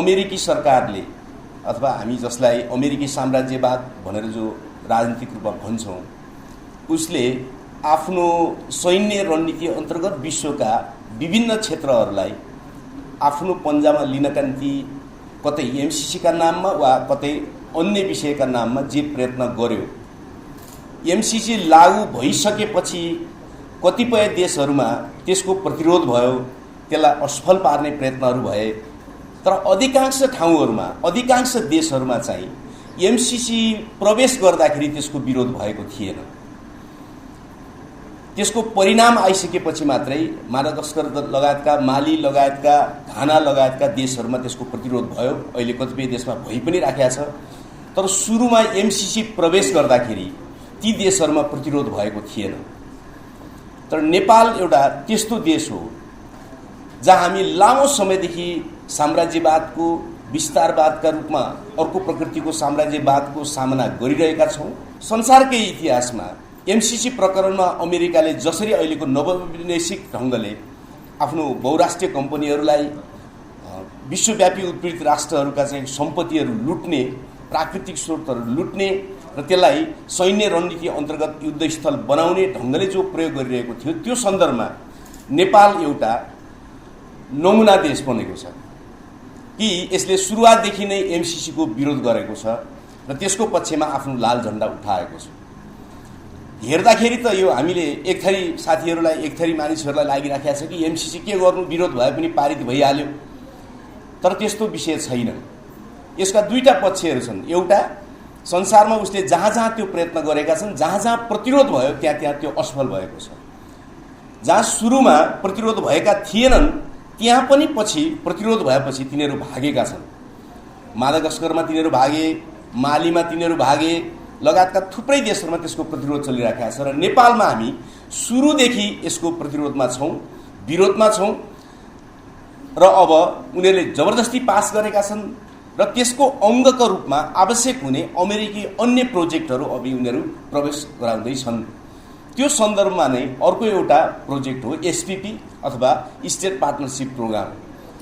अमेरिकी सरकारले अथवा हामी जसलाई अमेरिकी साम्राज्यवाद भनेर जो राजनीतिक रूपमा भन्छौँ उसले आफ्नो सैन्य रणनीति अन्तर्गत विश्वका विभिन्न क्षेत्रहरूलाई आफ्नो पन्जामा लिनका निम्ति कतै एमसीसीका नाममा वा कतै अन्य विषयका नाममा जे प्रयत्न गर्यो, एमसीसी लागू भइसकेपछि कतिपय देशहरूमा त्यसको प्रतिरोध भयो, त्यसलाई असफल पार्ने प्रयत्नहरू भए। तर अधिकांश ठाउँहरूमा, अधिकांश देशहरूमा चाहिँ एमसीसी प्रवेश गर्दाखेरि त्यसको विरोध भएको थिएन। त्यसको परिणाम आइसकेपछि मात्रै मादागास्कर लगायतका, माली लगायतका, घाना लगायतका देशहरूमा त्यसको प्रतिरोध भयो। अहिले कतिपय देशमा भइ पनि राखेको छ। तर सुरुमा एमसीसी प्रवेश गर्दाखेरि ती देशहरूमा प्रतिरोध भएको थिएन। तर नेपाल एउटा त्यस्तो देश हो जहाँ हामी लामो समयदेखि साम्राज्यवादको, विस्तारवादका रूपमा अर्को प्रकृतिको साम्राज्यवादको सामना गरिरहेका छौँ। संसारकै इतिहासमा एमसीसी प्रकरणमा अमेरिकाले जसरी अहिलेको नवौपनिवेशिक ढङ्गले आफ्नो बहुराष्ट्रिय कम्पनीहरूलाई, विश्वव्यापी उत्पीडित राष्ट्रहरूका चाहिँ सम्पत्तिहरू लुट्ने, प्राकृतिक स्रोतहरू लुट्ने र त्यसलाई सैन्य रणनीति अन्तर्गत युद्धस्थल बनाउने ढङ्गले जो प्रयोग गरिरहेको थियो, त्यो सन्दर्भमा नेपाल एउटा नमुना देश बनेको छ कि यसले सुरुवातदेखि नै एमसीसीको विरोध गरेको छ र त्यसको पक्षमा आफ्नो लाल झण्डा उठाएको छ। हेर्दाखेरि त यो हामीले एक थरी साथीहरूलाई, एक थरी मानिसहरूलाई लागिराखेको छ कि एमसीसी के गर्नु, विरोध भए पनि पारित भइहाल्यो। तर त्यस्तो विषय छैन। यसका दुईटा पक्षहरू छन्। एउटा, संसारमा उसले जहाँ जहाँ त्यो प्रयत्न गरेका छन्, जहाँ जहाँ प्रतिरोध भयो त्यहाँ त्यहाँ त्यो असफल भएको छ। जहाँ सुरुमा प्रतिरोध भएका थिएनन् त्यहाँ पनि पछि प्रतिरोध भएपछि तिनीहरू भागेका छन्। मादागास्करमा तिनीहरू भागे, मालीमा तिनीहरू भागे, लगायतका थुप्रै देशहरूमा त्यसको प्रतिरोध चलिरहेको छ। र नेपालमा हामी सुरुदेखि यसको प्रतिरोधमा छौँ, विरोधमा छौँ र अब उनीहरूले जबरजस्ती पास गरेका छन् र त्यसको अङ्गका रूपमा आवश्यक हुने अमेरिकी अन्य प्रोजेक्टहरू अब उनीहरू प्रवेश गराउँदैछन्। त्यो सन्दर्भमा नै अर्को एउटा प्रोजेक्ट हो एसपीपी अथवा स्टेट पार्टनरसिप प्रोग्राम,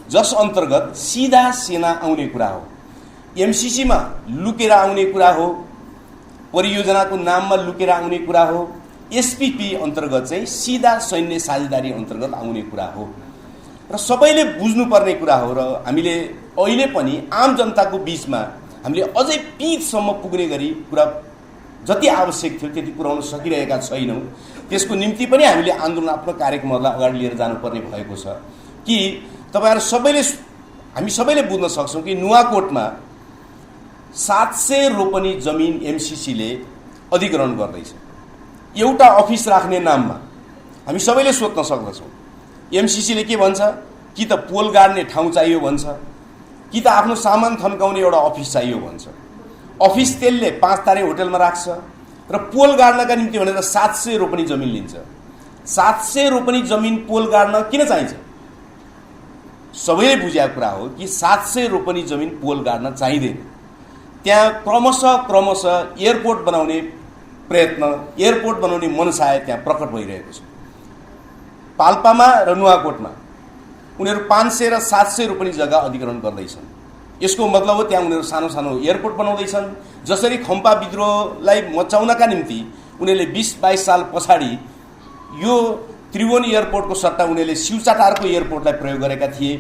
जस अन्तर्गत सिधा सेना आउने कुरा हो, एमसीसीमा लुकेर आउने कुरा हो, परियोजनाको नाममा लुकेर आउने कुरा हो। एसपीपी अन्तर्गत चाहिँ सिधा सैन्य साझेदारी अन्तर्गत आउने कुरा हो र सबैले बुझ्नुपर्ने कुरा हो। र हामीले अहिले पनि आम जनताको बीचमा हामीले अझै पिचसम्म पुग्ने गरी कुरा जति आवश्यक थियो त्यति पुर्याउन सकिरहेका छैनौँ। त्यसको निम्ति पनि हामीले आन्दोलन, आफ्नो कार्यक्रमहरूलाई अगाडि लिएर जानुपर्ने भएको छ कि तपाईँहरू सबैले, हामी सबैले बुझ्न सक्छौँ कि नुवाकोटमा 700 रोपनी जमिन एमसीसीले अधिग्रहण गर्दैछ एउटा अफिस राख्ने नाममा। हामी सबैले सोध्न सक्दछौँ एमसीसीले के भन्छ, कि त पोल गाड्ने ठाउँ चाहियो भन्छ, कि त आफ्नो सामान थन्काउने एउटा अफिस चाहियो भन्छ। अफिस त्यसले 5 तारे होटलमा राख्छ र पोल गाड्नका निम्ति भनेर 700 रोपनी जमिन लिन्छ। 700 रोपनी जमिन पोल गाड्न किन चाहिन्छ? सबैले बुझेको कुरा हो कि 700 रोपनी जमिन पोल गाड्न चाहिँदैन। त्यहाँ क्रमशः एयरपोर्ट बनाउने प्रयत्न, एयरपोर्ट बनाउने मनसाय त्यहाँ प्रकट भइरहेको छ। पाल्पामा र नुवाकोटमा उनीहरू 500 र 700 रोपनी जग्गा अधिग्रहण गर्दैछन्। यसको मतलब हो त्यहाँ उनीहरू सानो सानो एयरपोर्ट बनाउँदैछन्। जसरी खम्पा विद्रोहलाई मचाउनका निम्ति उनीहरूले 20-22 साल पछाडि यो त्रिभुवन एयरपोर्टको सट्टा उनीहरूले शिवचाटारको एयरपोर्टलाई प्रयोग गरेका थिए।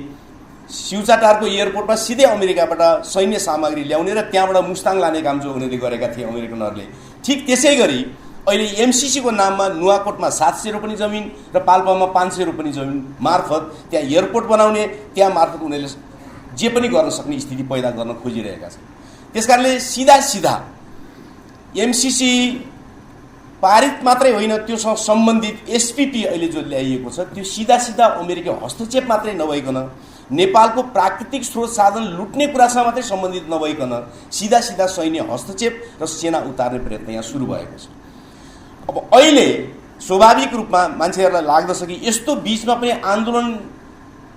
शिवचाटारको एयरपोर्टमा सिधै अमेरिकाबाट सैन्य सामग्री ल्याउने र त्यहाँबाट मुस्ताङ लाने काम जो उनीहरूले गरेका थिए अमेरिकनहरूले। ठिक त्यसै गरी अहिले एमसीसीको नाममा नुवाकोटमा 700 रोपनी जमिन र पाल्पामा 500 रोपनी जमिन मार्फत त्यहाँ एयरपोर्ट बनाउने, त्यहाँ मार्फत उनीहरूले जे पनि गर्न सक्ने स्थिति पैदा गर्न खोजिरहेका छन्। त्यसकारणले सिधा एमसीसी पारित मात्रै होइन, त्योसँग सम्बन्धित एसपीपी अहिले जो ल्याइएको छ त्यो सिधा अमेरिकी हस्तक्षेप मात्रै नभइकन, नेपालको प्राकृतिक स्रोत साधन लुट्ने कुरासँग मात्रै सम्बन्धित नभइकन सिधा सैन्य हस्तक्षेप र सेना उतार्ने प्रयत्न यहाँ सुरु भएको छ। अब अहिले स्वाभाविक रूपमा मान्छेहरूलाई लाग्दछ कि यस्तो बीचमा पनि आन्दोलन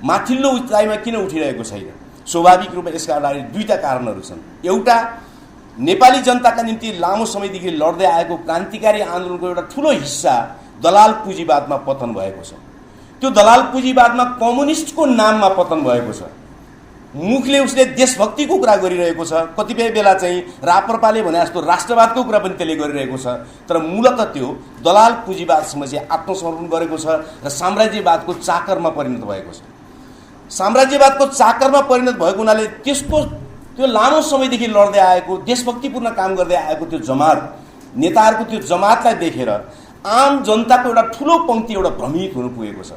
माथिल्लो उचाइमा किन उठिरहेको छैन। स्वाभाविक रूपमा यसका अगाडि दुईटा कारणहरू छन्। एउटा, नेपाली जनताका निम्ति लामो समयदेखि लड्दै आएको क्रान्तिकारी आन्दोलनको एउटा ठुलो हिस्सा दलाल पुँजीवादमा पतन भएको छ। त्यो दलाल पुँजीवादमा कम्युनिस्टको नाममा पतन भएको छ। मुखले उसले देशभक्तिको कुरा गरिरहेको छ, कतिपय बेला चाहिँ राप्रपाले भने जस्तो राष्ट्रवादको कुरा पनि त्यसले गरिरहेको छ, तर मूलतः त्यो दलाल पुँजीवादसँग चाहिँ आत्मसमर्पण गरेको छ र साम्राज्यवादको चाकरमा परिणत भएको छ। साम्राज्यवादको चाकरमा परिणत भएको हुनाले त्यसको त्यो लामो समयदेखि लड्दै आएको देशभक्तिपूर्ण काम गर्दै आएको त्यो जमात नेताहरूको त्यो जमातलाई देखेर आम जनताको एउटा ठुलो पङ्क्ति एउटा भ्रमित हुनु पुगेको छ।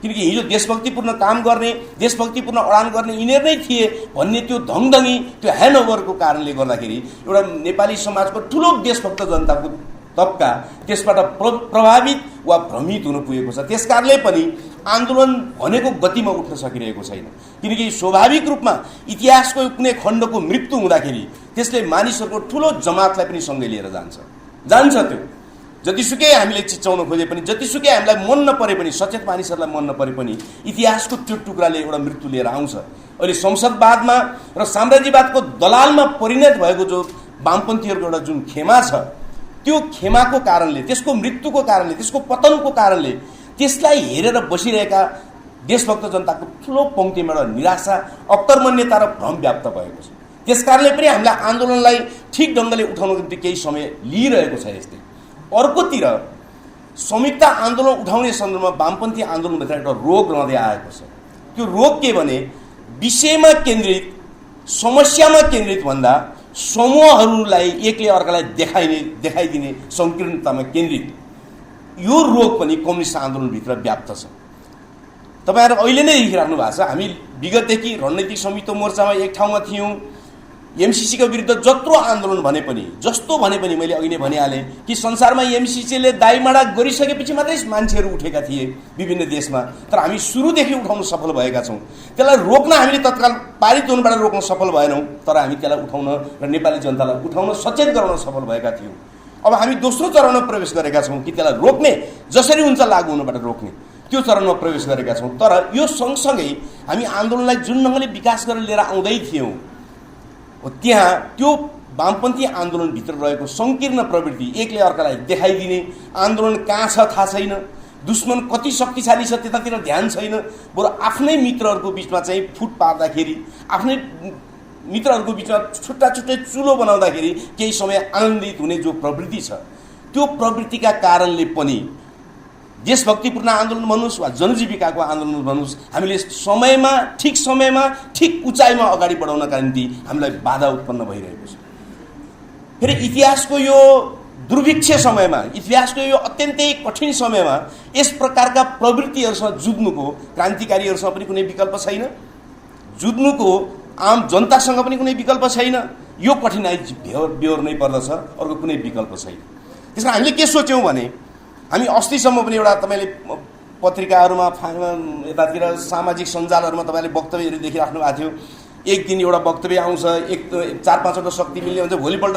किनकि हिजो देशभक्तिपूर्ण काम गर्ने, देशभक्तिपूर्ण अडान गर्ने यिनीहरू नै थिए भन्ने त्यो धङधङी त्यो ह्यान्डओभरको कारणले गर्दाखेरि एउटा नेपाली समाजको ठुलो देशभक्त जनताको तबका त्यसबाट प्रभावित वा भ्रमित हुनु पुगेको छ। त्यसकारणले पनि आन्दोलन भनेको गतिमा उठ्न सकिरहेको छैन। किनकि स्वाभाविक रूपमा इतिहासको कुनै खण्डको मृत्यु हुँदाखेरि त्यसले मानिसहरूको ठुलो जमातलाई पनि सँगै लिएर जान्छ। त्यो जतिसुकै हामीले चिच्याउन खोजे पनि, जतिसुकै हामीलाई मन नपरे पनि, सचेत मानिसहरूलाई मन नपरे पनि इतिहासको त्यो टुक्राले एउटा मृत्यु लिएर आउँछ। अहिले संसदवादमा र साम्राज्यवादको दलालमा परिणत भएको जो वामपन्थीहरूको एउटा जुन खेमा छ, त्यो खेमाको कारणले, त्यसको मृत्युको कारणले, त्यसको पतनको कारणले त्यसलाई हेरेर बसिरहेका देशभक्त जनताको ठुलो पङ्क्तिमा एउटा निराशा, अकर्मण्यता र भ्रम व्याप्त भएको छ। त्यसकारणले पनि हामीलाई आन्दोलनलाई ठिक ढङ्गले उठाउनको निम्ति केही समय लिइरहेको छ। यस्तै अर्कोतिर संयुक्त आन्दोलन उठाउने सन्दर्भमा वामपन्थी आन्दोलनभित्र एउटा रोग रहँदै आएको छ। त्यो रोग के भने विषयमा केन्द्रित, समस्यामा केन्द्रित भन्दा समूहहरूलाई एकले अर्कालाई देखाइदिने सङ्कीर्णतामा केन्द्रित यो रोग पनि कम्युनिस्ट आन्दोलनभित्र व्याप्त छ। तपाईँहरू अहिले नै देखिराख्नु भएको छ। हामी विगतदेखि रणनीतिक संयुक्त मोर्चामा एक ठाउँमा थियौँ। एमसिसीको विरुद्ध जत्रो आन्दोलन भने पनि, जस्तो भने पनि मैले अघि नै भनिहालेँ कि संसारमा एमसिसीले दाइमाडा गरिसकेपछि मात्रै मान्छेहरू उठेका थिए विभिन्न देशमा, तर हामी सुरुदेखि उठाउन सफल भएका छौँ। त्यसलाई रोक्न हामीले तत्काल पारित हुनबाट रोक्न सफल भएनौँ, तर हामी त्यसलाई उठाउन र नेपाली जनतालाई उठाउन सचेत गराउन सफल भएका थियौँ। अब हामी दोस्रो चरणमा प्रवेश गरेका छौँ कि त्यसलाई रोक्ने, जसरी हुन्छ लागू हुनबाट रोक्ने, त्यो चरणमा प्रवेश गरेका छौँ। तर यो सँगसँगै हामी आन्दोलनलाई जुन ढङ्गले विकास गरेर लिएर आउँदै थियौँ, त्यहाँ त्यो वामपन्थी आन्दोलनभित्र रहेको सङ्कीर्ण प्रवृत्ति, एकले अर्कालाई देखाइदिने, आन्दोलन कहाँ छ थाहा छैन, दुश्मन कति शक्तिशाली छ त्यतातिर ध्यान छैन, बरु आफ्नै मित्रहरूको बिचमा चाहिँ फुट पार्दाखेरि, आफ्नै मित्रहरूको बिचमा छुट्टा छुट्टै चुलो बनाउँदाखेरि केही समय आनन्दित हुने जो प्रवृत्ति छ, त्यो प्रवृत्तिका कारणले पनि देशभक्तिपूर्ण आन्दोलन भन्नुहोस् वा जनजीविकाको आन्दोलन भन्नुहोस्, हामीले ठिक समयमा ठिक उचाइमा अगाडि बढाउनका निम्ति हामीलाई बाधा उत्पन्न भइरहेको छ। फेरि इतिहासको यो दुर्भिक्ष समयमा, इतिहासको यो अत्यन्तै कठिन समयमा यस प्रकारका प्रवृत्तिहरूसँग जुझ्नुको क्रान्तिकारीहरूसँग पनि कुनै विकल्प छैन, जुझ्नुको आम जनतासँग पनि कुनै विकल्प छैन। यो कठिनाइ बेहोर्नै पर्दछ, अर्को कुनै विकल्प छैन। त्यसमा हामीले के सोच्यौँ भने, हामी अस्तिसम्म पनि एउटा तपाईँले पत्रिकाहरूमा यतातिर सामाजिक सञ्जालहरूमा तपाईँले वक्तव्यहरू देखिराख्नु भएको थियो। एक दिन एउटा वक्तव्य आउँछ, 4-5वटा शक्ति मिल्ने हुन्छ, भोलिपल्ट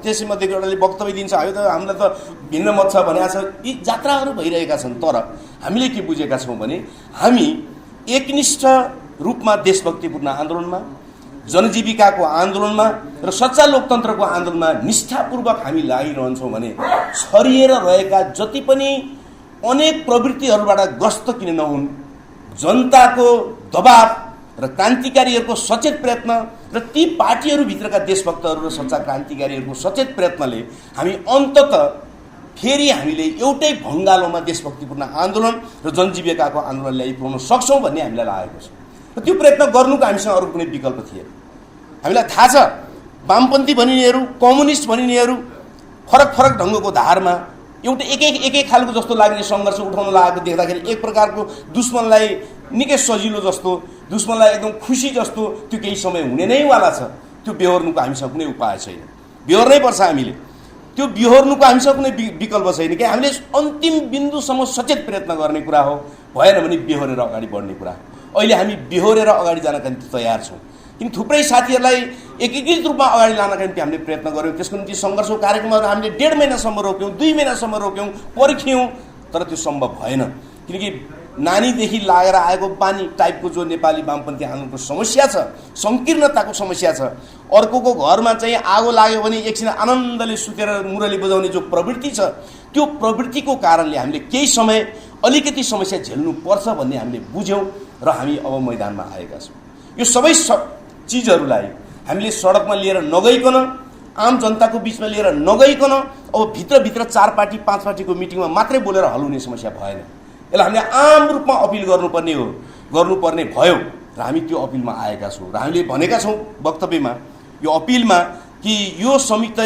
त्यसैमध्येको एउटाले वक्तव्य दिन्छ, हामीलाई त भिन्न मत छ भनेको छ। यी जात्राहरू भइरहेका छन्, तर हामीले के बुझेका छौँ भने हामी एकनिष्ठ रूपमा देशभक्तिपूर्ण आन्दोलनमा, जनजीविकाको आन्दोलनमा र सच्चा लोकतन्त्रको आन्दोलनमा निष्ठापूर्वक हामी लागिरहन्छौँ भने छरिएर रहेका जति पनि अनेक प्रवृत्तिहरूबाट ग्रस्त किन नहुन्, जनताको दबाव र क्रान्तिकारीहरूको सचेत प्रयत्न र ती पार्टीहरूभित्रका देशभक्तहरू र सच्चा क्रान्तिकारीहरूको सचेत प्रयत्नले हामी अन्ततः फेरि हामीले एउटै भङ्गालोमा देशभक्तिपूर्ण आन्दोलन र जनजीविकाको आन्दोलन ल्याइपुर्याउन सक्छौँ भन्ने हामीलाई लागेको छ। र त्यो प्रयत्न गर्नुको हामीसँग अरू कुनै विकल्प थिएन। हामीलाई थाहा छ वामपन्थी भनिनेहरू, कम्युनिस्ट भनिनेहरू फरक फरक ढङ्गको धारमा एउटा एक खालको जस्तो लाग्ने सङ्घर्ष उठाउन लागेको देख्दाखेरि एक प्रकारको दुश्मनलाई निकै सजिलो जस्तो, दुश्मनलाई एकदम खुसी जस्तो त्यो केही समय हुने नै वाला छ। त्यो बेहोर्नुको हामीसँग कुनै उपाय छैन, बेहोर्नै पर्छ हामीले। त्यो बेहोर्नुको हामीसँग कुनै विकल्प छैन कि हामीले अन्तिम बिन्दुसम्म सचेत प्रयत्न गर्ने कुरा हो, भएन भने बेहोरेर अगाडि बढ्ने कुरा। अहिले हामी बेहोरेर अगाडि जानका निम्ति तयार छौँ, किन थुप्रै साथीहरूलाई एकीकृत रूपमा अगाडि लानका निम्ति हामीले प्रयत्न गऱ्यौँ। त्यसको निम्ति सङ्घर्षको कार्यक्रमहरू हामीले 1.5 महिनासम्म रोक्यौँ, 2 महिनासम्म रोक्यौँ, पर्ख्यौँ, तर त्यो सम्भव भएन। किनकि नानीदेखि लागेर आएको बानी टाइपको जो नेपाली वामपन्थी आन्दोलनको समस्या छ, सङ्कीर्णताको समस्या छ, अर्कोको घरमा चाहिँ आगो लाग्यो भने एकछिन आनन्दले सुतेर मुरली बजाउने जो प्रवृत्ति छ, त्यो प्रवृत्तिको कारणले हामीले केही समय अलिकति समस्या झेल्नुपर्छ भन्ने हामीले बुझ्यौँ र हामी अब मैदानमा आएका छौँ। यो सबै चिजहरूलाई हामीले सडकमा लिएर नगइकन, आम जनताको बिचमा लिएर नगइकन अब भित्रभित्र 4 पार्टी 5 पार्टीको मिटिङमा मात्रै बोलेर हल हुने समस्या भएन। यसलाई हामीले आम रूपमा अपिल गर्नुपर्ने भयो र हामी त्यो अपिलमा आएका छौँ र हामीले भनेका छौँ वक्तव्यमा, यो अपिलमा कि यो संयुक्त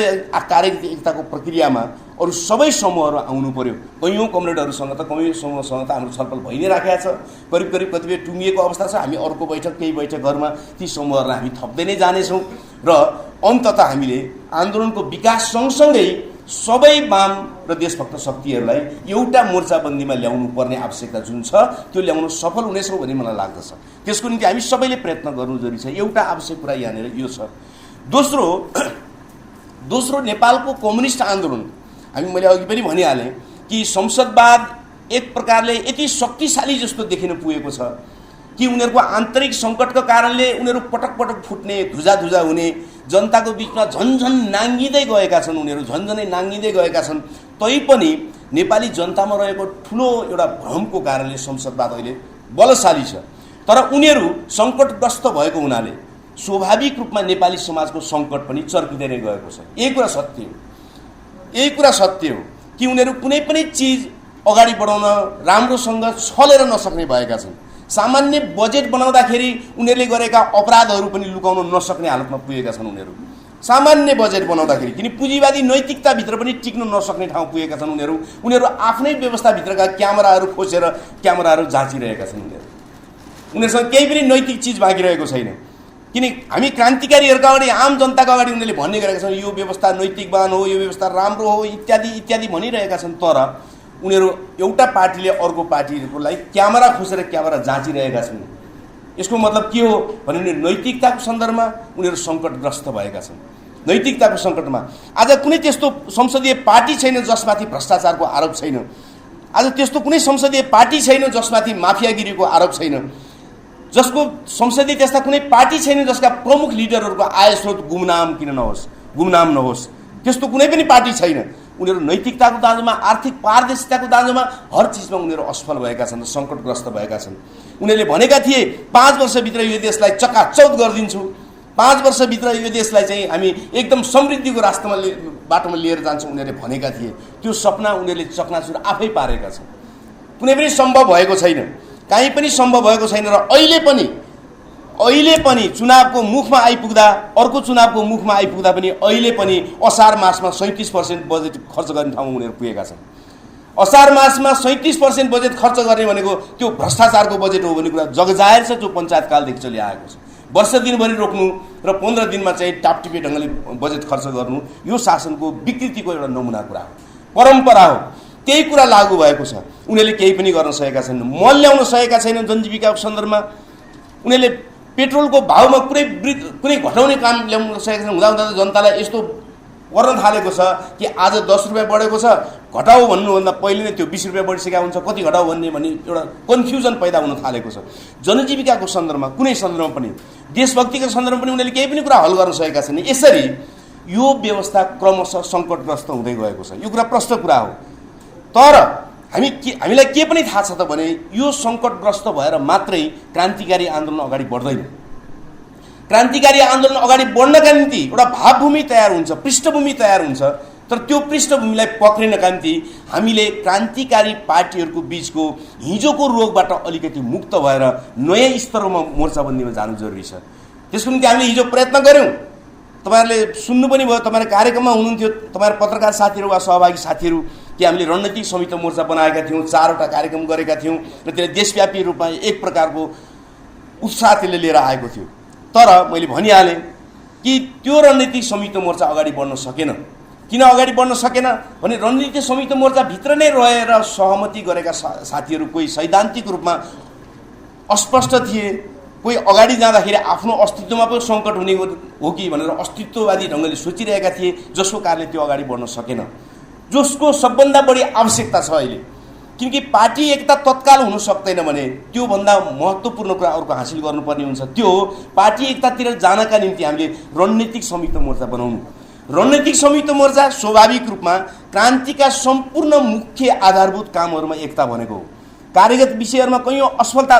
कार्यगत एकताको प्रक्रियामा अरू सबै समूहहरू आउनु पर्यो। कैयौँ कमरेडहरूसँग त हाम्रो छलफल भइ नै राखेको छ, करिब कतिपय टुङ्गिएको अवस्था छ। हामी अर्को केही बैठकहरूमा ती समूहहरूलाई हामी थप्दै नै जानेछौँ र अन्ततः हामीले आन्दोलनको विकास सँगसँगै सबै वाम र देशभक्त शक्तिहरूलाई एउटा मोर्चाबन्दीमा ल्याउनु पर्ने आवश्यकता जुन छ त्यो ल्याउन सफल हुनेछौँ भन्ने मलाई लाग्दछ। त्यसको निम्ति हामी सबैले प्रयत्न गर्नु जरुरी छ। एउटा आवश्यक कुरा यहाँनिर यो छ। दोस्रो नेपालको कम्युनिस्ट आन्दोलन, मैले अघि पनि भनिहालेँ कि संसदवाद एक प्रकारले यति शक्तिशाली जस्तो देखिन पुगेको छ कि उनीहरूको आन्तरिक सङ्कटको कारणले उनीहरू पटक पटक फुट्ने, धुजा हुने, जनताको बिचमा झन्झन नाङ्गिँदै गएका छन्। उनीहरू झन्झनै नाङ्गिँदै गएका छन्। तैपनि नेपाली जनतामा रहेको ठुलो एउटा भ्रमको कारणले संसदवाद अहिले बलशाली छ। तर उनीहरू सङ्कटग्रस्त भएको हुनाले स्वाभाविक रूपमा नेपाली समाजको सङ्कट पनि चर्किँदै नै गएको छ। यही कुरा सत्य हो कि उनीहरू कुनै पनि चिज अगाडि बढाउन राम्रोसँग छलेर नसक्ने भएका छन्। सामान्य बजेट बनाउँदाखेरि उनीहरूले गरेका अपराधहरू पनि लुकाउन नसक्ने हालतमा पुगेका छन्। उनीहरू सामान्य बजेट बनाउँदाखेरि किन पुँजीवादी नैतिकताभित्र पनि टिक्न नसक्ने ठाउँ पुगेका छन्। उनीहरू आफ्नै व्यवस्थाभित्रका क्यामेराहरू खोसेर क्यामेराहरू जाँचिरहेका छन्। उनीहरूसँग केही पनि नैतिक चिज बाँकी रहेको छैन। किन हामी क्रान्तिकारीहरूका अगाडि, आम जनताको अगाडि उनीहरूले भन्ने गरेका छन् यो व्यवस्था नैतिकवान हो, यो व्यवस्था राम्रो हो इत्यादि भनिरहेका छन्। तर उनीहरू एउटा पार्टीले अर्को पार्टीहरूलाई क्यामेरा खोसेर क्यामेरा जाँचिरहेका छन्। यसको मतलब के हो भने उनीहरू नैतिकताको सन्दर्भमा उनीहरू सङ्कटग्रस्त भएका छन्। नैतिकताको सङ्कटमा आज कुनै त्यस्तो संसदीय पार्टी छैन जसमाथि भ्रष्टाचारको आरोप छैन। आज त्यस्तो कुनै संसदीय पार्टी छैन जसमाथि माफियागिरीको आरोप छैन। जसको संसदीय त्यस्ता कुनै पार्टी छैन जसका प्रमुख लिडरहरूको आय स्रोत गुमनाम नहोस्। त्यस्तो कुनै पनि पार्टी छैन। उनीहरू नैतिकताको दाँजोमा, आर्थिक पारदर्शिताको दाँजोमा हर चिजमा उनीहरू असफल भएका छन्, सङ्कटग्रस्त भएका छन्। उनीहरूले भनेका थिए 5 वर्षभित्र यो देशलाई चकाचौध गरिदिन्छु, 5 वर्षभित्र यो देशलाई चाहिँ हामी एकदम समृद्धिको बाटोमा लिएर जान्छौँ उनीहरूले भनेका थिए। त्यो सपना उनीहरूले चकनाचुर आफै पारेका छन्। कुनै पनि सम्भव भएको छैन, कहीँ पनि सम्भव भएको छैन। र अहिले पनि चुनावको मुखमा आइपुग्दा, अर्को चुनावको मुखमा आइपुग्दा पनि अहिले पनि असार मासमा 37% बजेट खर्च गर्ने ठाउँमा उनीहरू पुगेका छन्। असार मासमा 37% बजेट खर्च गर्ने भनेको त्यो भ्रष्टाचारको बजेट हो भन्ने कुरा जगजाहेर छ, जो पञ्चायतकालदेखि चलिआएको छ। वर्ष दिनभरि रोक्नु र 15 दिनमा चाहिँ टापटिपे ढङ्गले बजेट खर्च गर्नु यो शासनको विकृतिको एउटा नमुना कुरा हो, परम्परा हो। त्यही कुरा लागू भएको छ। उनीहरूले केही पनि गर्न सकेका छैनन्, मल ल्याउन सकेका छैनन् जनजीविकाको सन्दर्भमा। उनीहरूले पेट्रोलको भाउमा कुनै घटाउने काम ल्याउन सकेका छैनन्। हुँदा त जनतालाई यस्तो पर्न थालेको छ कि आज 10 रुपियाँ बढेको छ, घटाऊ भन्नुभन्दा पहिले नै त्यो 20 रुपियाँ बढिसकेका हुन्छ, कति घटाऊ भन्ने एउटा कन्फ्युजन पैदा हुन थालेको छ। जनजीविकाको सन्दर्भमा, कुनै सन्दर्भमा पनि, देशभक्तिको सन्दर्भमा पनि उनीहरूले केही पनि कुरा हल गर्न सकेका छैनन्। यसरी यो व्यवस्था क्रमशः सङ्कटग्रस्त हुँदै गएको छ। यो कुरा प्रष्ट कुरा हो। तर हामीलाई के पनि थाहा छ त भने यो सङ्कटग्रस्त भएर मात्रै क्रान्तिकारी आन्दोलन अगाडि बढ्दैन। क्रान्तिकारी आन्दोलन अगाडि बढ्नका निम्ति एउटा भावभूमि तयार हुन्छ, पृष्ठभूमि तयार हुन्छ। तर त्यो पृष्ठभूमिलाई पक्रिनका निम्ति हामीले क्रान्तिकारी पार्टीहरूको बिचको हिजोको रोगबाट अलिकति मुक्त भएर नयाँ स्तरमा मोर्चाबन्दीमा जानु जरुरी छ। त्यसको निम्ति हामीले हिजो प्रयत्न गऱ्यौँ। तपाईँहरूले सुन्नु पनि भयो, तपाईँहरू कार्यक्रममा हुनुहुन्थ्यो, तपाईँहरू पत्रकार साथीहरू वा सहभागी साथीहरू, कि हामीले रणनीतिक संयुक्त मोर्चा बनाएका थियौँ, 4वटा कार्यक्रम गरेका थियौँ र त्यसले देशव्यापी रूपमा एक प्रकारको उत्साह त्यसले लिएर आएको थियो। तर मैले भनिहालेँ कि त्यो रणनीतिक संयुक्त मोर्चा अगाडि बढ्न सकेन। किन अगाडि बढ्न सकेन भने रणनीतिक संयुक्त मोर्चाभित्र नै रहेर सहमति गरेका साथीहरू कोही सैद्धान्तिक रूपमा अस्पष्ट थिए, कोही अगाडि जाँदाखेरि आफ्नो अस्तित्वमा पनि सङ्कट हुने हो कि भनेर अस्तित्ववादी ढङ्गले सोचिरहेका थिए, जसको कारणले त्यो अगाडि बढ्न सकेन, जसको सबभन्दा बढी आवश्यकता छ अहिले। किनकि पार्टी एकता तत्काल हुन सक्दैन भने त्योभन्दा महत्त्वपूर्ण कुरा अर्को हासिल गर्नुपर्ने हुन्छ। त्यो हो पार्टी एकतातिर जानका निम्ति हामीले रणनीतिक संयुक्त मोर्चा बनाउनु। रणनीतिक संयुक्त मोर्चा स्वाभाविक रूपमा क्रान्तिका सम्पूर्ण मुख्य आधारभूत कामहरूमा एकता भनेको हो। कार्यगत विषयहरूमा कैयौँ असफलता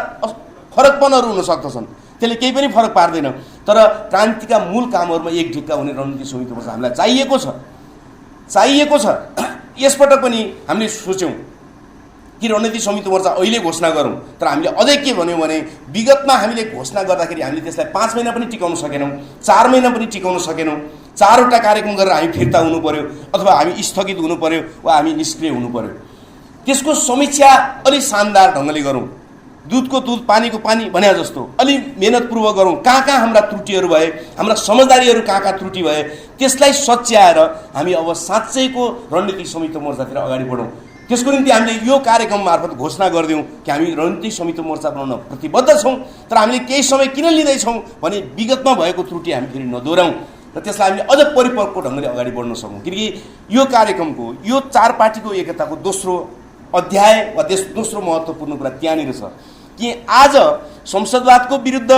फरकपनहरू हुन सक्दछन्, त्यसले केही पनि फरक पार्दैन। तर क्रान्तिका मूल कामहरूमा एक ढिक्का हुने रणनीतिक संयुक्त मोर्चा हामीलाई चाहिएको छ। यसपटक पनि हामीले सोच्यौँ कि रणनीतिक संयुक्त मोर्चा अहिले घोषणा गरौँ, तर हामीले अझै के भन्यौँ भने विगतमा हामीले घोषणा गर्दाखेरि हामीले त्यसलाई 5 महिना पनि टिकाउन सकेनौँ, 4 महिना पनि टिकाउन सकेनौँ। 4वटा कार्यक्रम गरेर हामी फिर्ता हुनु पर्यो, अथवा हामी स्थगित हुनु पर्यो, वा हामी निष्क्रिय हुनु पर्यो। त्यसको समीक्षा अलि शानदार ढङ्गले गरौँ, दुधको दुध पानीको पानी भने जस्तो अलि मेहनतपूर्वक गरौँ। कहाँ हाम्रा त्रुटिहरू भए, हाम्रा समझदारीहरू कहाँ त्रुटि भए, त्यसलाई सच्याएर हामी अब साँच्चैको रणनीतिक संयुक्त मोर्चातिर अगाडि बढौँ। त्यसको निम्ति हामीले यो कार्यक्रम मार्फत घोषणा गरिदिउँ कि हामी रणनीतिक संयुक्त मोर्चा बनाउन प्रतिबद्ध छौँ, तर हामीले केही समय किन लिँदैछौँ भने विगतमा भएको त्रुटि हामी फेरि नदोहोऱ्याउँ र त्यसलाई हामीले अझ परिपक्व ढङ्गले अगाडि बढ्न सकौँ। किनकि यो कार्यक्रमको, यो 4 पार्टीको एकताको दोस्रो अध्याय वा दोस्रो महत्त्वपूर्ण कुरा त्यहाँनिर छ कि आज संसदवादको विरुद्ध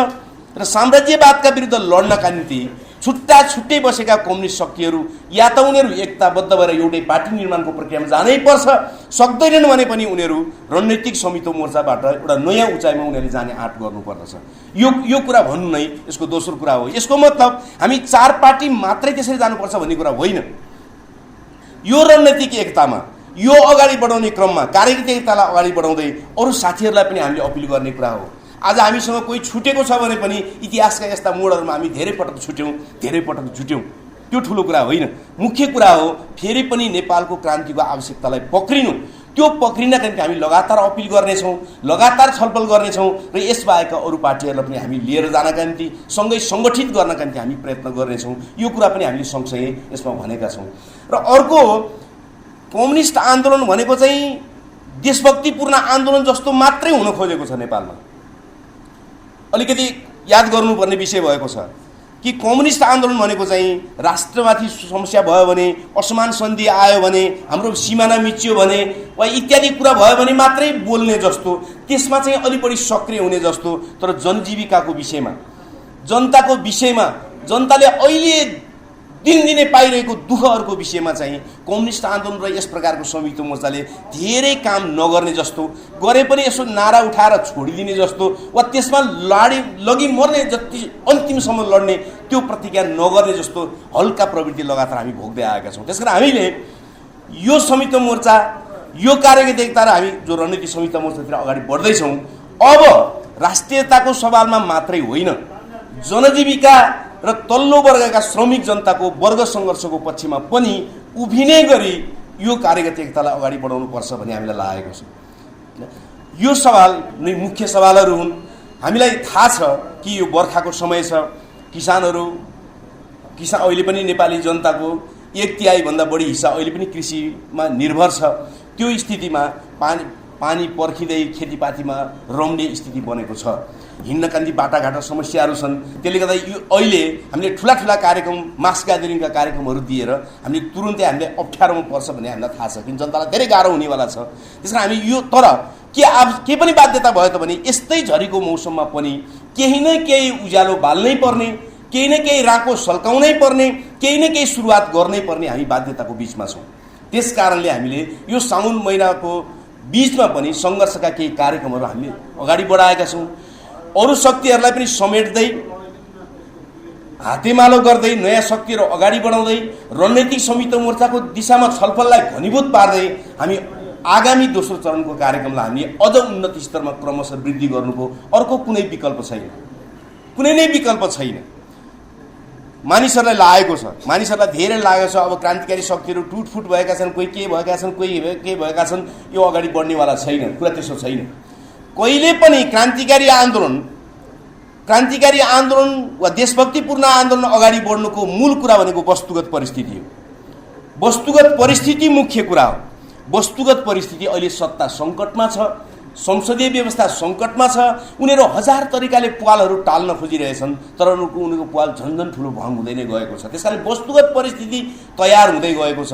र साम्राज्यवादका विरुद्ध लड्नका निम्ति छुट्टै बसेका कम्युनिस्ट शक्तिहरू या त उनीहरू एकताबद्ध भएर एउटै पार्टी निर्माणको प्रक्रियामा जानै पर्छ, सक्दैनन् भने पनि उनीहरू रणनीतिक संयुक्त मोर्चाबाट एउटा नयाँ उचाइमा उनीहरूले जाने आँट गर्नुपर्दछ। यो कुरा भन्नु नै यसको दोस्रो कुरा हो। यसको मतलब हामी 4 पार्टी मात्रै त्यसरी जानुपर्छ भन्ने कुरा होइन। यो रणनीतिक एकतामा, यो अगाडि बढाउने क्रममा कार्यनीतिक एकतालाई अगाडि बढाउँदै अरू साथीहरूलाई पनि हामीले अपिल गर्ने कुरा हो। आज हामीसँग कोही छुटेको छ भने पनि इतिहासका यस्ता मोडहरूमा हामी धेरै पटक जुट्यौँ, त्यो ठुलो कुरा होइन। मुख्य कुरा हो फेरि पनि नेपालको क्रान्तिको आवश्यकतालाई पक्रिनु। त्यो पक्रिनका निम्ति हामी लगातार अपिल गर्नेछौँ, लगातार छलफल गर्नेछौँ र यसबाहेक अरू पार्टीहरूलाई पनि हामी लिएर जानका निम्ति, सँगै सङ्गठित गर्नका निम्ति हामी प्रयत्न गर्नेछौँ। यो कुरा पनि हामीले सँगसँगै यसमा भनेका छौँ। र अर्को, कम्युनिस्ट आन्दोलन भनेको चाहिँ देशभक्तिपूर्ण आन्दोलन जस्तो मात्रै हुन खोजेको छ नेपालमा। अलिकति याद गर्नुपर्ने विषय भएको छ कि कम्युनिस्ट आन्दोलन भनेको चाहिँ राष्ट्रमाथि समस्या भयो भने, असमान सन्धि आयो भने, हाम्रो सिमाना मिचियो भने वा इत्यादि कुरा भयो भने मात्रै बोल्ने जस्तो, त्यसमा चाहिँ अलि बढी सक्रिय हुने जस्तो। तर जनजीविकाको विषयमा, जनताको विषयमा, जनताले अहिले दिनदिनै पाइरहेको दुःखहरूको विषयमा चाहिँ कम्युनिस्ट आन्दोलन र यस प्रकारको संयुक्त मोर्चाले धेरै काम नगर्ने जस्तो, गरे पनि यसो नारा उठाएर छोडिदिने जस्तो वा त्यसमा लगी मर्ने जति अन्तिमसम्म लड्ने त्यो प्रतिज्ञा नगर्ने जस्तो हल्का प्रवृत्ति लगातार हामी भोग्दै आएका छौँ। त्यसकारण हामीले यो संयुक्त मोर्चा, यो कार्यनीतिकता र हामी जो रणनीतिक संयुक्त मोर्चातिर अगाडि बढ्दैछौँ, अब राष्ट्रियताको सवालमा मात्रै होइन, जनजीविका र तल्लो वर्गका श्रमिक जनताको वर्ग सङ्घर्षको पक्षमा पनि उभिने गरी यो कार्यगत एकतालाई अगाडि बढाउनु पर्छ भन्ने हामीलाई लागेको छ। यो सवाल नै मुख्य सवालहरू हुन्। हामीलाई थाहा छ कि यो बर्खाको समय छ, किसान अहिले पनि नेपाली जनताको 1/3 भन्दा बढी हिस्सा अहिले पनि कृषिमा निर्भर छ। त्यो स्थितिमा पानी पर्खिँदै खेतीपातीमा रम्ने स्थिति बनेको छ। हिँड्नका निम्ति बाटाघाटा समस्याहरू छन्। त्यसले गर्दा यो अहिले हामीले ठुला कार्यक्रम, मास ग्यादरिङका कार्यक्रमहरू दिएर हामीले तुरुन्तै हामीले अप्ठ्यारोमा पर्छ भन्ने हामीलाई थाहा छ, किन जनतालाई धेरै गाह्रो हुनेवाला छ। त्यसकारण हामी यो, तर के पनि बाध्यता भयो त भने यस्तै झरीको मौसममा पनि केही न केही उज्यालो बाल्नै पर्ने, केही न केही राको सल्काउनै पर्ने, केही न केही सुरुवात गर्नै पर्ने हामी बाध्यताको बिचमा छौँ। त्यस कारणले हामीले यो साउन महिनाको बिचमा पनि सङ्घर्षका केही कार्यक्रमहरू हामीले अगाडि बढाएका छौँ। अरू शक्तिहरूलाई पनि समेट्दै, हातेमालो गर्दै, नयाँ शक्तिहरू अगाडि बढाउँदै, रणनीतिक संयुक्त मोर्चाको दिशामा छलफललाई घनीभूत पार्दै हामी आगामी दोस्रो चरणको कार्यक्रमलाई हामी अझ उन्नत स्तरमा क्रमशः वृद्धि गर्नुको अर्को कुनै विकल्प छैन, कुनै नै विकल्प छैन। मानिसहरूलाई लागेको छ, मानिसहरूलाई धेरै लागेको छ अब क्रान्तिकारी शक्तिहरू टुटफुट भएका छन्, कोही के भएका छन्, कोही के भएका छन्, यो अगाडि बढ्नेवाला छैन। कुरा त्यसो छैन। कहिले पनि क्रान्तिकारी आन्दोलन वा देशभक्तिपूर्ण आन्दोलन अगाडि बढ्नुको मूल कुरा भनेको वस्तुगत परिस्थिति हो। वस्तुगत परिस्थिति मुख्य कुरा हो। वस्तुगत परिस्थिति अहिले सत्ता सङ्कटमा छ, संसदीय व्यवस्था सङ्कटमा छ। उनीहरू हजार तरिकाले पालहरू टाल्न खोजिरहेछन्, तर उनीहरूको पाल झन्झन ठुलो भङ हुँदै नै गएको छ। त्यसकारण वस्तुगत परिस्थिति तयार हुँदै गएको छ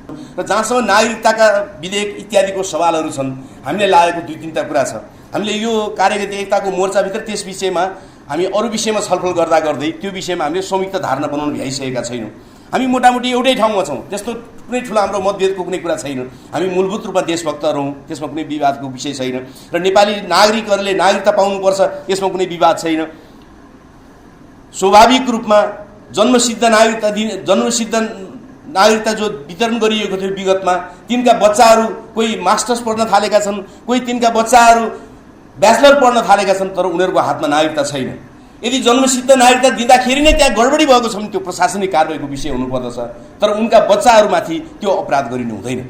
र जहाँसम्म नागरिकताका विधेयक इत्यादिको सवालहरू छन्, हामीले लागेको 2-3टा कुरा छ। हामीले यो कार्यगत एकताको मोर्चाभित्र त्यस विषयमा हामी अरू विषयमा छलफल गर्दै त्यो विषयमा हामीले संयुक्त धारणा बनाउन भ्याइसकेका छैनौँ। हामी मोटामोटी एउटै ठाउँमा छौँ। त्यस्तो कुनै ठुलो हाम्रो मतभेदको कुनै कुरा छैन। हामी मूलभूत रूपमा देशभक्तहरू हौँ, त्यसमा कुनै विवादको विषय छैन। र नेपाली नागरिकहरूले नागरिकता पाउनुपर्छ, यसमा कुनै विवाद छैन। स्वाभाविक रूपमा जन्मसिद्ध नागरिकता जो वितरण गरिएको थियो विगतमा, तिनका बच्चाहरू कोही मास्टर्स पढ्न थालेका छन्, कोही तिनका बच्चाहरू ब्याचलर पढ्न थालेका छन्, तर उनीहरूको हातमा नागरिकता छैन। यदि जन्मसिद्ध नागरिकता दिँदाखेरि नै त्यहाँ गडबडी भएको छ भने त्यो प्रशासनिक कारबाहीको विषय हुनुपर्दछ, तर उनका बच्चाहरूमाथि त्यो अपराध गरिनु हुँदैन।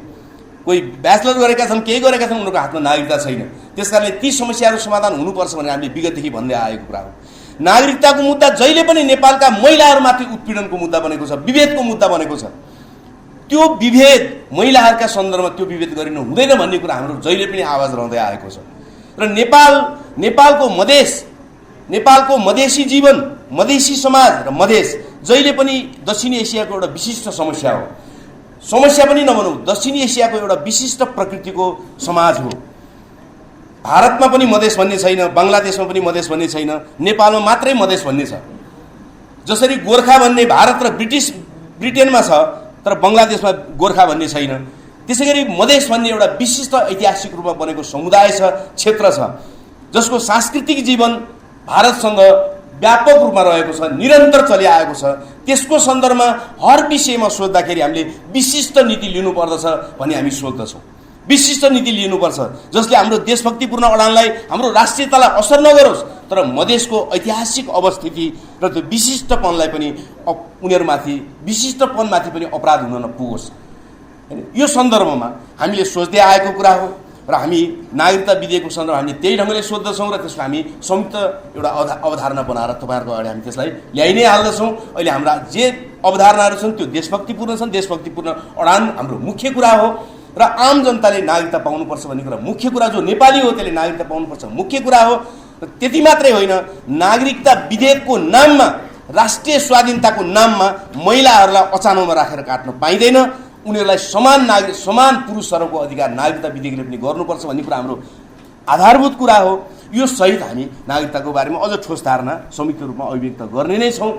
कोही ब्याचलर गरेका छन्, केही गरेका छन्, उनीहरूको हातमा नागरिकता छैन। त्यसकारणले ती समस्याहरू समाधान हुनुपर्छ भनेर हामीले विगतदेखि भन्दै आएको कुरा हो। नागरिकताको मुद्दा जहिले पनि नेपालका महिलाहरूमाथि उत्पीडनको मुद्दा बनेको छ, विभेदको मुद्दा बनेको छ। त्यो विभेद महिलाहरूका सन्दर्भमा त्यो विभेद गरिनु हुँदैन भन्ने कुरा हाम्रो जहिले पनि आवाज रहँदै आएको छ। र नेपालको मधेसी जीवन, मधेसी समाज र मधेस जहिले पनि दक्षिणी एसियाको एउटा विशिष्ट समस्या हो। समस्या पनि नभनौँ, दक्षिणी एसियाको एउटा विशिष्ट प्रकृतिको समाज हो। भारतमा पनि मधेस भन्ने छैन, बङ्गलादेशमा पनि मधेस भन्ने छैन, नेपालमा मात्रै मधेस भन्ने छ। जसरी गोर्खा भन्ने भारत र ब्रिटेनमा छ, तर बङ्गलादेशमा गोर्खा भन्ने छैन। त्यसै गरी मधेस भन्ने एउटा विशिष्ट ऐतिहासिक रूपमा बनेको समुदाय छ, क्षेत्र छ, जसको सांस्कृतिक जीवन भारतसँग व्यापक रूपमा रहेको छ, निरन्तर चलिआएको छ। त्यसको सन्दर्भमा हर विषयमा सोच्दाखेरि हामीले विशिष्ट नीति लिनुपर्दछ भन्ने हामी सोच्दछौँ। विशिष्ट नीति लिनुपर्छ जसले हाम्रो देशभक्तिपूर्ण अडानलाई, हाम्रो राष्ट्रियतालाई असर नगरोस्, तर मधेसको ऐतिहासिक अवस्थिति र त्यो विशिष्टपनलाई पनि उनीहरूमाथि, विशिष्टपनमाथि पनि अपराध हुन नपुगोस्। यो सन्दर्भमा हामीले सोच्दै आएको कुरा हो र हामी नागरिकता विधेयकको सन्दर्भमा हामी त्यही ढङ्गले सोध्दछौँ र त्यसलाई हामी संयुक्त एउटा अवधारणा बनाएर तपाईँहरूको अगाडि हामी त्यसलाई ल्याइ नै हाल्दछौँ। अहिले हाम्रा जे अवधारणाहरू छन् त्यो देशभक्तिपूर्ण छन्। देशभक्तिपूर्ण अडान हाम्रो मुख्य कुरा हो र आम जनताले नागरिकता पाउनुपर्छ भन्ने कुरा मुख्य कुरा, जो नेपाली हो त्यसले नागरिकता पाउनुपर्छ मुख्य कुरा हो। र त्यति मात्रै होइन, नागरिकता विधेयकको नाममा, राष्ट्रिय स्वाधीनताको नाममा महिलाहरूलाई अचानोमा राखेर काट्न पाइँदैन। उनीहरूलाई समान पुरुषहरूको अधिकार नागरिकता विधेयकले पनि गर्नुपर्छ भन्ने कुरा हाम्रो आधारभूत कुरा हो। यो सहित हामी नागरिकताको बारेमा अझ ठोस धारणा संयुक्त रूपमा अभिव्यक्त गर्ने नै छौँ।